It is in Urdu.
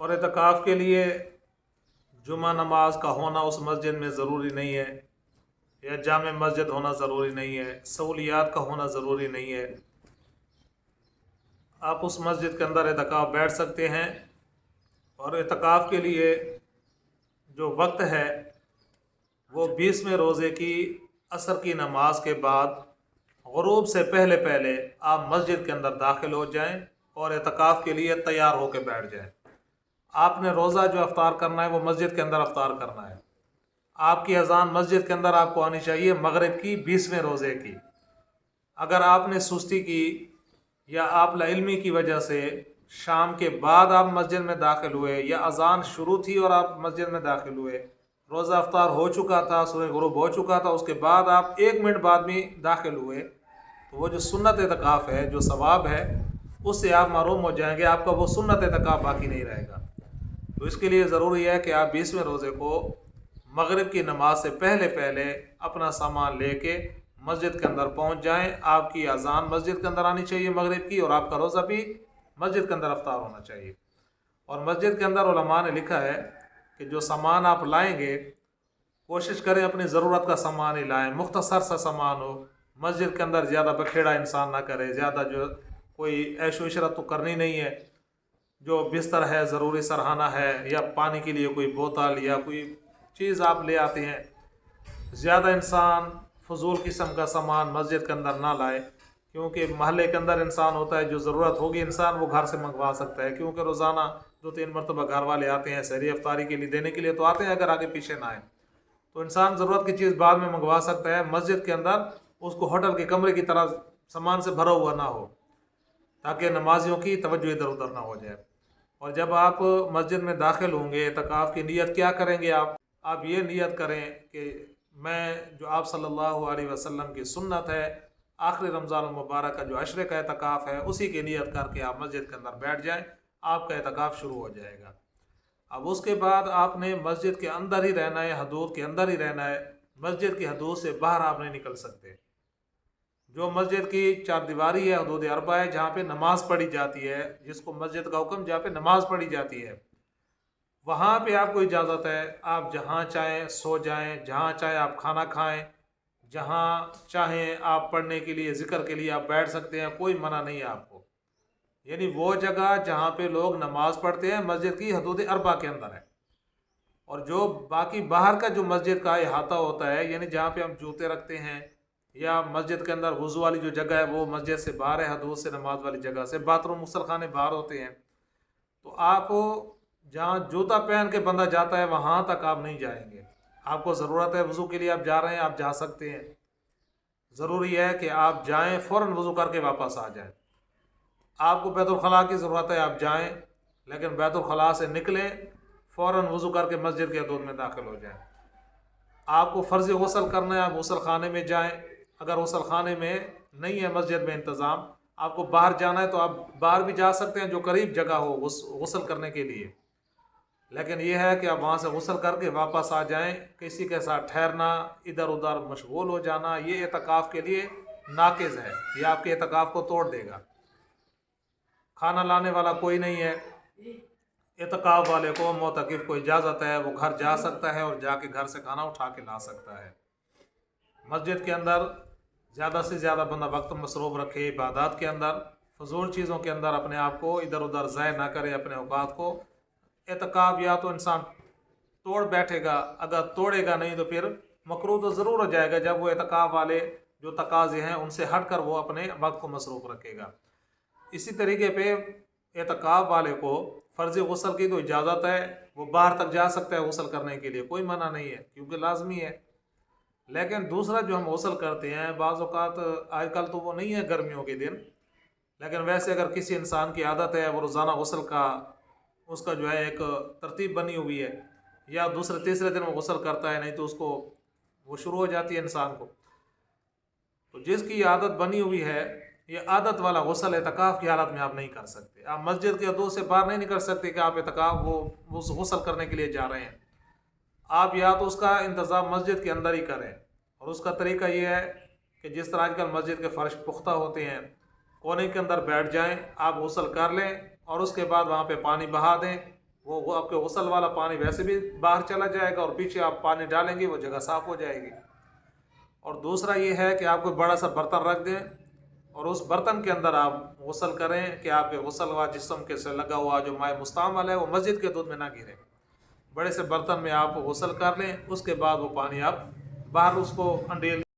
اور اعتکاف کے لیے جمعہ نماز کا ہونا اس مسجد میں ضروری نہیں ہے، یا جامع مسجد ہونا ضروری نہیں ہے، سہولیات کا ہونا ضروری نہیں ہے۔ آپ اس مسجد کے اندر اعتکاف بیٹھ سکتے ہیں، اور اعتکاف کے لیے جو وقت ہے وہ 20ویں روزے کی عصر کی نماز کے بعد غروب سے پہلے پہلے آپ مسجد کے اندر داخل ہو جائیں اور اعتکاف کے لیے تیار ہو کے بیٹھ جائیں۔ آپ نے روزہ جو افطار کرنا ہے وہ مسجد کے اندر افطار کرنا ہے۔ آپ کی اذان مسجد کے اندر آپ کو آنی چاہیے مغرب کی 20ویں روزے کی۔ اگر آپ نے سستی کی یا آپ لاعلمی کی وجہ سے شام کے بعد آپ مسجد میں داخل ہوئے، یا اذان شروع تھی اور آپ مسجد میں داخل ہوئے، روزہ افطار ہو چکا تھا، سورج غروب ہو چکا تھا، اس کے بعد آپ 1 منٹ بعد بھی داخل ہوئے، تو وہ جو سنت اعتکاف ہے، جو ثواب ہے، اس سے آپ محروم ہو جائیں گے، آپ کا وہ سنت اعتکاف باقی نہیں رہے گا۔ تو اس کے لیے ضروری ہے کہ آپ 20ویں روزے کو مغرب کی نماز سے پہلے پہلے اپنا سامان لے کے مسجد کے اندر پہنچ جائیں۔ آپ کی اذان مسجد کے اندر آنی چاہیے مغرب کی، اور آپ کا روزہ بھی مسجد کے اندر افطار ہونا چاہیے۔ اور مسجد کے اندر علماء نے لکھا ہے کہ جو سامان آپ لائیں گے کوشش کریں اپنی ضرورت کا سامان ہی لائیں، مختصر سا سامان ہو۔ مسجد کے اندر زیادہ بکھیڑا انسان نہ کرے، زیادہ جو کوئی عیش و عشرت تو کرنی نہیں ہے۔ جو بستر ہے، ضروری سرہانہ ہے، یا پانی کے لیے کوئی بوتل یا کوئی چیز آپ لے آتے ہیں، زیادہ انسان فضول قسم کا سامان مسجد کے اندر نہ لائے، کیونکہ محلے کے اندر انسان ہوتا ہے، جو ضرورت ہوگی انسان وہ گھر سے منگوا سکتا ہے، کیونکہ روزانہ 2-3 مرتبہ گھر والے آتے ہیں سحری افطاری کے لیے دینے کے لیے، تو آتے ہیں، اگر آگے پیچھے نہ آئیں تو انسان ضرورت کی چیز بعد میں منگوا سکتا ہے۔ مسجد کے اندر اس کو ہوٹل کے کمرے کی طرح سامان سے بھرا ہوا نہ ہو، تاکہ نمازیوں کی توجہ ادھر ادھر نہ ہو جائے۔ اور جب آپ مسجد میں داخل ہوں گے، اعتکاف کی نیت کیا کریں گے آپ یہ نیت کریں کہ میں جو آپ صلی اللہ علیہ وسلم کی سنت ہے، آخری رمضان المبارک کا جو عشرے کا اعتکاف ہے، اسی کی نیت کر کے آپ مسجد کے اندر بیٹھ جائیں، آپ کا اعتکاف شروع ہو جائے گا۔ اب اس کے بعد آپ نے مسجد کے اندر ہی رہنا ہے، حدود کے اندر ہی رہنا ہے، مسجد کی حدود سے باہر آپ نہیں نکل سکتے۔ جو مسجد کی 4 دیواری ہے، حدود اربع ہے، جہاں پہ نماز پڑھی جاتی ہے، جس کو مسجد کا حکم، جہاں پہ نماز پڑھی جاتی ہے، وہاں پہ آپ کو اجازت ہے، آپ جہاں چاہیں سو جائیں، جہاں چاہیں آپ کھانا کھائیں، جہاں چاہیں آپ پڑھنے کے لیے، ذکر کے لیے آپ بیٹھ سکتے ہیں، کوئی منع نہیں ہے آپ کو۔ یعنی وہ جگہ جہاں پہ لوگ نماز پڑھتے ہیں مسجد کی حدود اربع کے اندر ہے۔ اور جو باقی باہر کا جو مسجد کا احاطہ ہوتا ہے، یعنی جہاں پہ ہم جوتے رکھتے ہیں، یا مسجد کے اندر وضو والی جو جگہ ہے وہ مسجد سے باہر ہے، حدود سے نماز والی جگہ سے، باتھ روم غسل خانے باہر ہوتے ہیں، تو آپ جہاں جوتا پہن کے بندہ جاتا ہے وہاں تک آپ نہیں جائیں گے۔ آپ کو ضرورت ہے وضو کے لیے، آپ جا رہے ہیں، آپ جا سکتے ہیں، ضروری ہے کہ آپ جائیں فوراً وضو کر کے واپس آ جائیں۔ آپ کو بیت الخلاء کی ضرورت ہے، آپ جائیں، لیکن بیت الخلاء سے نکلیں فوراً وضو کر کے مسجد کے حدود میں داخل ہو جائیں۔ آپ کو فرض غسل کرنا ہے، آپ غسل خانے میں جائیں، اگر غسل خانے میں نہیں ہے مسجد میں انتظام، آپ کو باہر جانا ہے تو آپ باہر بھی جا سکتے ہیں، جو قریب جگہ ہو غسل کرنے کے لیے، لیکن یہ ہے کہ آپ وہاں سے غسل کر کے واپس آ جائیں۔ کسی کے ساتھ ٹھہرنا، ادھر ادھر مشغول ہو جانا، یہ اعتکاف کے لیے ناقض ہے، یہ آپ کے اعتکاف کو توڑ دے گا۔ کھانا لانے والا کوئی نہیں ہے، اعتکاف والے کو، معتکف کو اجازت ہے، وہ گھر جا سکتا ہے اور جا کے گھر سے کھانا اٹھا کے لا سکتا ہے۔ مسجد کے اندر زیادہ سے زیادہ بندہ وقت مصروف رکھے عبادات کے اندر، فضول چیزوں کے اندر اپنے آپ کو ادھر ادھر ضائع نہ کرے اپنے اوقات کو۔ اعتکاف یا تو انسان توڑ بیٹھے گا، اگر توڑے گا نہیں تو پھر مکروہ تو ضرور ہو جائے گا، جب وہ اعتکاف والے جو تقاضے ہیں ان سے ہٹ کر وہ اپنے وقت کو مصروف رکھے گا۔ اسی طریقے پہ اعتکاف والے کو فرض غسل کی تو اجازت ہے، وہ باہر تک جا سکتا ہے غسل کرنے کے لیے، کوئی منع نہیں ہے، کیونکہ لازمی ہے۔ لیکن دوسرا جو ہم غسل کرتے ہیں، بعض اوقات آج کل تو وہ نہیں ہے گرمیوں کے دن، لیکن ویسے اگر کسی انسان کی عادت ہے، وہ روزانہ غسل کا اس کا جو ہے ایک ترتیب بنی ہوئی ہے، یا دوسرے تیسرے دن وہ غسل کرتا ہے، نہیں تو اس کو وہ شروع ہو جاتی ہے انسان کو، تو جس کی عادت بنی ہوئی ہے، یہ عادت والا غسل اعتکاف کی حالت میں آپ نہیں کر سکتے۔ آپ مسجد کے حدود سے باہر نہیں نکل سکتے کہ آپ اعتکاف وہ غسل کرنے کے لیے جا رہے ہیں۔ آپ یا تو اس کا انتظام مسجد کے اندر ہی کریں، اور اس کا طریقہ یہ ہے کہ جس طرح آج کل مسجد کے فرش پختہ ہوتے ہیں، کونے کے اندر بیٹھ جائیں، آپ غسل کر لیں، اور اس کے بعد وہاں پہ پانی بہا دیں، وہ آپ کے غسل والا پانی ویسے بھی باہر چلا جائے گا، اور پیچھے آپ پانی ڈالیں گے وہ جگہ صاف ہو جائے گی۔ اور دوسرا یہ ہے کہ آپ کوئی بڑا سا برتن رکھ دیں اور اس برتن کے اندر آپ غسل کریں کہ آپ کے غسل ہوا جسم کے سے لگا ہوا جو مائع مستعمل ہے وہ مسجد کے دودھ میں نہ گرے۔ بڑے سے برتن میں آپ غسل کر لیں، اس کے بعد وہ پانی آپ باہر اس کو انڈیل